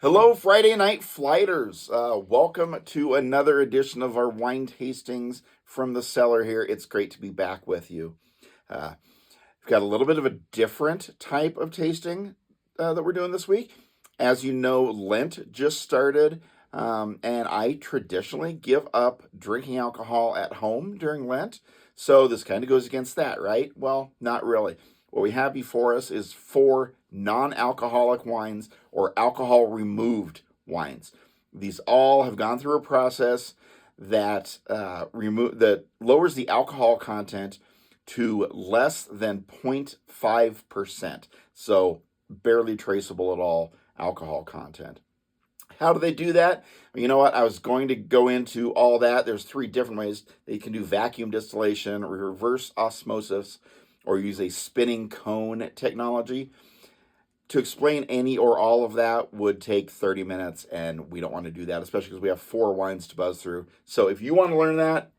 Hello, Friday night flighters. Welcome to another edition of our wine tastings from the cellar here. It's great to be back with you. Uh, we've got a little bit of a different type of tasting that we're doing this week. As you know, Lent just started, and I traditionally give up drinking alcohol at home during Lent. So this kind of goes against that, right? Well, not really. What we have before us is 4 non-alcoholic wines or alcohol removed wines. These all have gone through a process that that lowers the alcohol content to less than 0.5%. So barely traceable at all alcohol content. How do they do that? You know what? I was going to go into all that. There's 3 different ways. They can do vacuum distillation, reverse osmosis, or use a spinning cone technology. To explain any or all of that would take 30 minutes, and we don't want to do that, especially because we have 4 wines to buzz through. So if you want to learn that,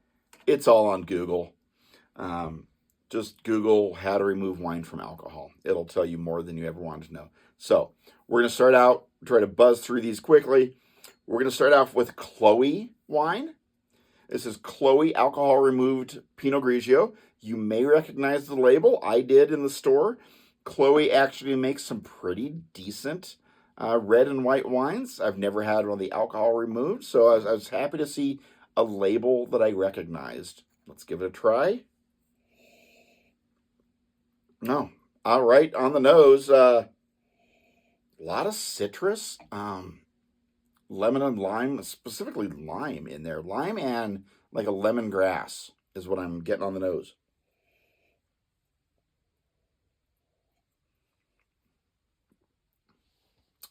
it's all on Google. Just Google how to remove wine from alcohol. It'll tell you more than you ever wanted to know. So we're going to start out, try to buzz through these quickly. We're going to start off with Chloe wine. This is Chloe alcohol removed Pinot Grigio. You may recognize the label. I did in the store. Chloe actually makes some pretty decent red and white wines. I've never had one of the alcohol removed, so I was happy to see a label that I recognized. Let's give it a try. No, all right, on the nose. A lot of citrus, lemon and lime, specifically lime in there. Lime and like a lemongrass is what I'm getting on the nose.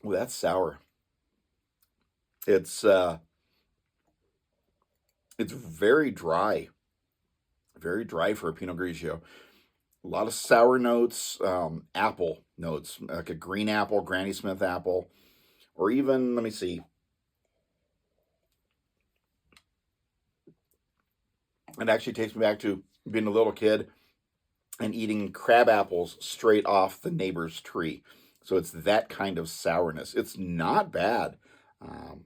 Oh, that's sour. It's uh, it's very dry for a Pinot Grigio. A lot of sour notes, apple notes, like a green apple, Granny Smith apple, or even let me see. It actually takes me back to being a little kid and eating crab apples straight off the neighbor's tree. So it's that kind of sourness. It's not bad. Um,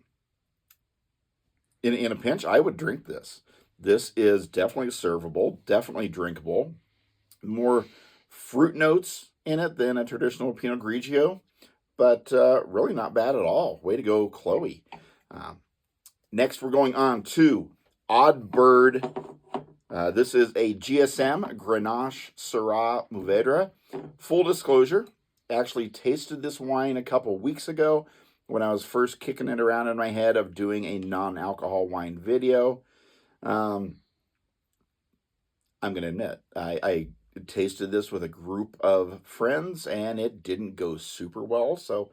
in a pinch, I would drink this. This is definitely servable, definitely drinkable. More fruit notes in it than a traditional Pinot Grigio, but really not bad at all. Way to go, Chloe. Um, Next, we're going on to Odd Bird. This is a GSM Grenache Syrah Mourvedre. Full disclosure, actually tasted this wine a couple weeks ago when I was first kicking it around in my head of doing a non-alcohol wine video. Um, I'm going to admit, I tasted this with a group of friends and it didn't go super well. So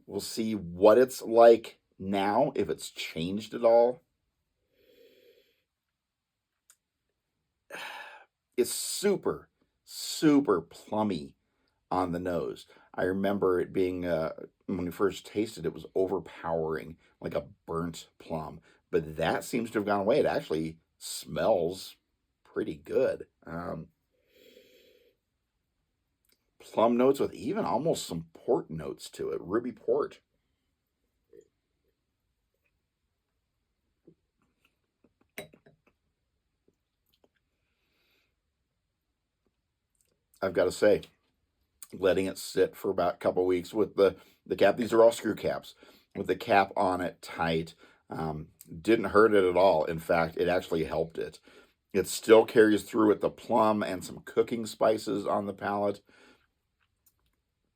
we'll see what it's like now, if it's changed at all. It's super plummy on the nose. I remember it being, when we first tasted it, was overpowering, like a burnt plum. But that seems to have gone away. It actually smells pretty good. Plum notes with even almost some port notes to it, ruby port. I've got to say, letting it sit for about a couple weeks with the cap. These are all screw caps with the cap on it tight. Didn't hurt it at all. In fact, it actually helped it. It still carries through with the plum and some cooking spices on the palate.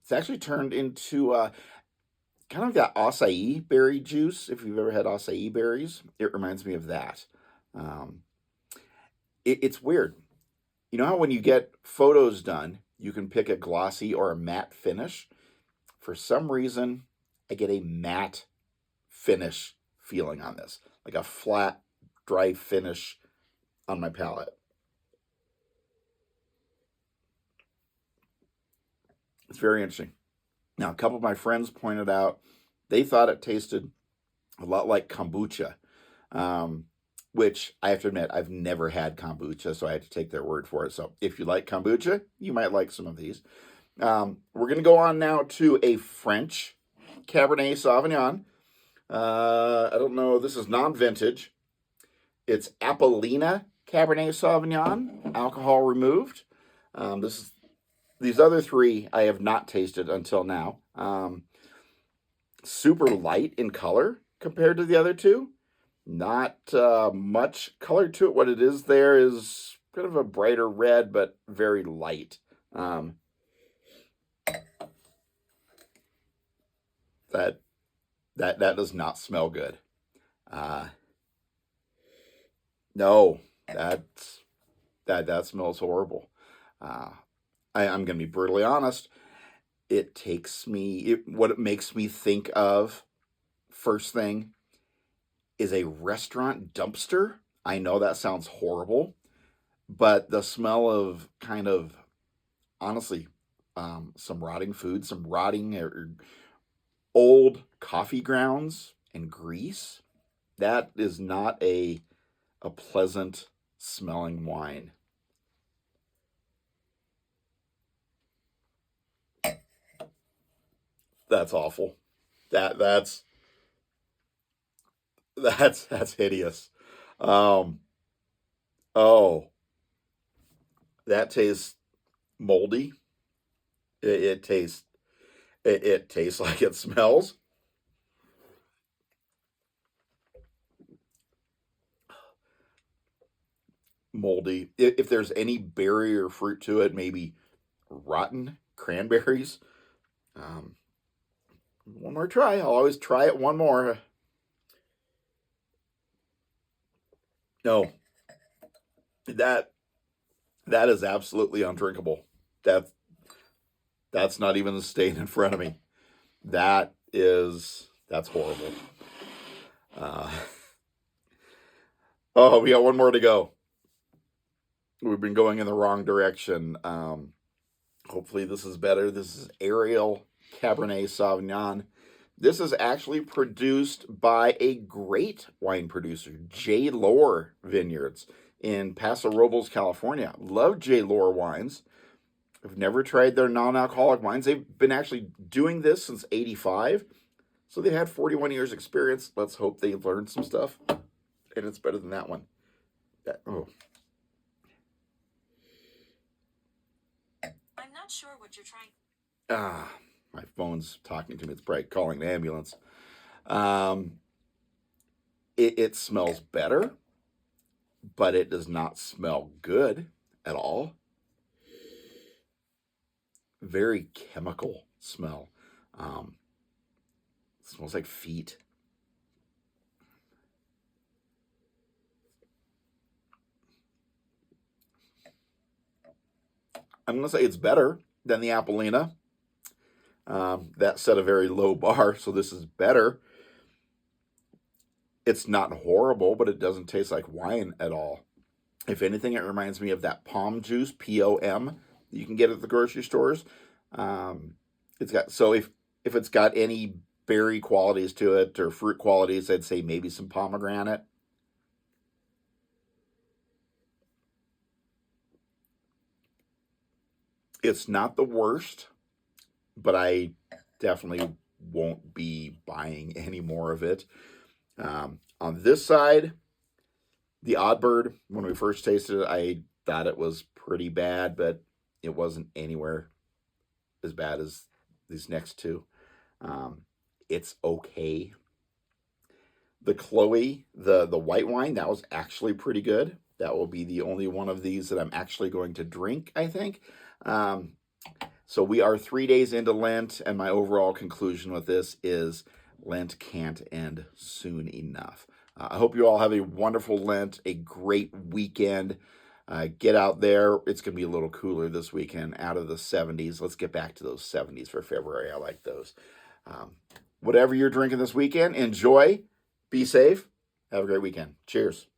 It's actually turned into kind of that acai berry juice. If you've ever had acai berries, it reminds me of that. Um, it's weird. You know how when you get photos done, you can pick a glossy or a matte finish? For some reason, I get a matte finish feeling on this, like a flat, dry finish on my palate. It's very interesting. Now, a couple of my friends pointed out they thought it tasted a lot like kombucha, um, which I have to admit, I've never had kombucha, so I had to take their word for it. So if you like kombucha, you might like some of these. We're going to go on now to a French Cabernet Sauvignon. I don't know. This is non-vintage. It's Apellina Cabernet Sauvignon, alcohol removed. These other three I have not tasted until now. Super light in color compared to the other two. Not much color to it. What it is there is kind of a brighter red, but very light. That does not smell good. No, that smells horrible. I'm going to be brutally honest. What it makes me think of first thing is a restaurant dumpster. I know that sounds horrible, but the smell of kind of, honestly, some rotting food, some rotting or old coffee grounds and grease, that is not a pleasant smelling wine. That's awful. That's that's hideous. Um, oh, that tastes moldy. It tastes it tastes like it smells moldy. If there's any berry or fruit to it, maybe rotten cranberries. Um, one more try. I'll always try it one more. No, that that is absolutely undrinkable. That that's not even staying in front of me. That's horrible. Uh, oh, we got one more to go. We've been going in the wrong direction. Hopefully, this is better. This is Ariel Cabernet Sauvignon. This is actually produced by a great wine producer, J. Lohr Vineyards in Paso Robles, California. Love J. Lohr wines. I've never tried their non-alcoholic wines. They've been actually doing this since '85. So they had 41 years experience. Let's hope they learned some stuff. And it's better than that one. Oh. I'm not sure what you're trying. My phone's talking to me. It's probably calling the ambulance. It smells better, but it does not smell good at all. Very chemical smell. Smells like feet. I'm going to say it's better than the Apellina. That set a very low bar, so this is better. It's not horrible, but it doesn't taste like wine at all. If anything, it reminds me of that POM juice, POM, that you can get at the grocery stores. It's got so if it's got any berry qualities to it or fruit qualities, I'd say maybe some pomegranate. It's not the worst, but I definitely won't be buying any more of it. On this side, the Oddbird, when we first tasted it, I thought it was pretty bad, but it wasn't anywhere as bad as these next two. It's okay. The Chloe, the white wine, that was actually pretty good. That will be the only one of these that I'm actually going to drink, I think. So we are 3 days into Lent, and my overall conclusion with this is Lent can't end soon enough. I hope you all have a wonderful Lent, a great weekend. Get out there. It's going to be a little cooler this weekend, out of the 70s. Let's get back to those 70s for February. I like those. Whatever you're drinking this weekend, enjoy. Be safe. Have a great weekend. Cheers.